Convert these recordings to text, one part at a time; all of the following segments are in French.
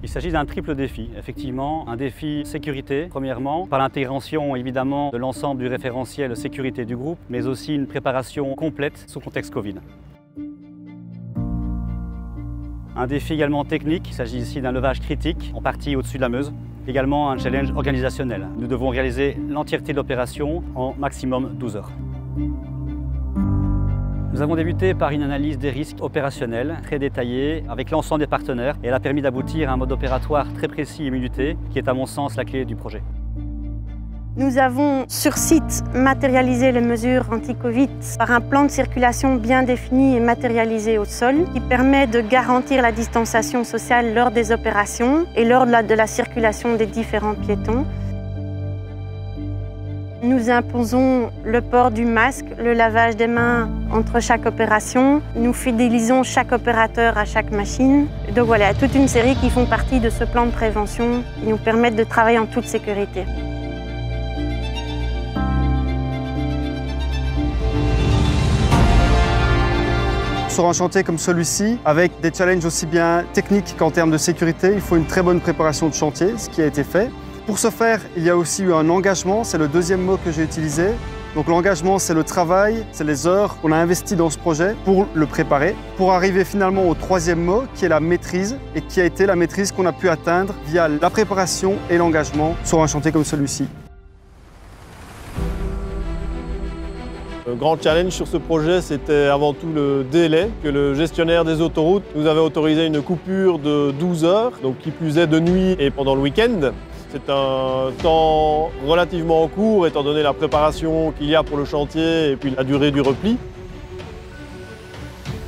Il s'agit d'un triple défi, effectivement. Un défi sécurité, premièrement, par l'intégration évidemment de l'ensemble du référentiel sécurité du groupe, mais aussi une préparation complète sous contexte Covid. Un défi également technique, il s'agit ici d'un levage critique, en partie au-dessus de la Meuse. Également un challenge organisationnel. Nous devons réaliser l'entièreté de l'opération en maximum 12 heures. Nous avons débuté par une analyse des risques opérationnels très détaillée avec l'ensemble des partenaires et elle a permis d'aboutir à un mode opératoire très précis et minuté qui est à mon sens la clé du projet. Nous avons sur site matérialisé les mesures anti-Covid par un plan de circulation bien défini et matérialisé au sol qui permet de garantir la distanciation sociale lors des opérations et lors de la circulation des différents piétons. Nous imposons le port du masque, le lavage des mains entre chaque opération. Nous fidélisons chaque opérateur à chaque machine. Donc voilà, toute une série qui font partie de ce plan de prévention qui nous permettent de travailler en toute sécurité. Sur un chantier comme celui-ci, avec des challenges aussi bien techniques qu'en termes de sécurité, il faut une très bonne préparation de chantier, ce qui a été fait. Pour ce faire, il y a aussi eu un engagement, c'est le deuxième mot que j'ai utilisé. Donc l'engagement, c'est le travail, c'est les heures qu'on a investies dans ce projet pour le préparer, pour arriver finalement au troisième mot, qui est la maîtrise, et qui a été la maîtrise qu'on a pu atteindre via la préparation et l'engagement sur un chantier comme celui-ci. Le grand challenge sur ce projet, c'était avant tout le délai, que le gestionnaire des autoroutes nous avait autorisé une coupure de 12 heures, donc qui plus est de nuit et pendant le week-end. C'est un temps relativement court étant donné la préparation qu'il y a pour le chantier et puis la durée du repli.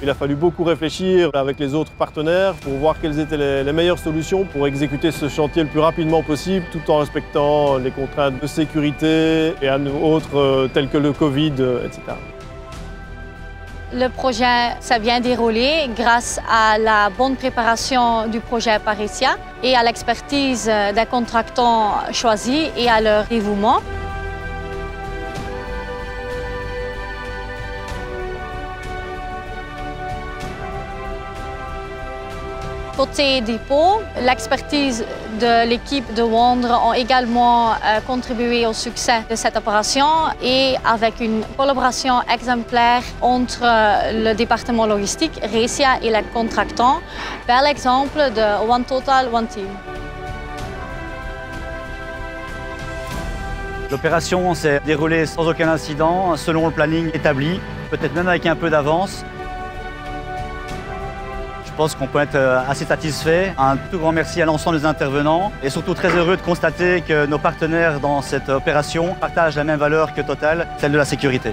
Il a fallu beaucoup réfléchir avec les autres partenaires pour voir quelles étaient les meilleures solutions pour exécuter ce chantier le plus rapidement possible tout en respectant les contraintes de sécurité et autres telles que le Covid, etc. Le projet s'est bien déroulé grâce à la bonne préparation du projet par Recia et à l'expertise des contractants choisis et à leur dévouement. Côté dépôt, l'expertise de l'équipe de Wandre ont également contribué au succès de cette opération et avec une collaboration exemplaire entre le département logistique, Recia et les contractants, bel exemple de One Total, One Team. L'opération s'est déroulée sans aucun incident, selon le planning établi, peut-être même avec un peu d'avance. Je pense qu'on peut être assez satisfait. Un tout grand merci à l'ensemble des intervenants et surtout très heureux de constater que nos partenaires dans cette opération partagent la même valeur que Total, celle de la sécurité.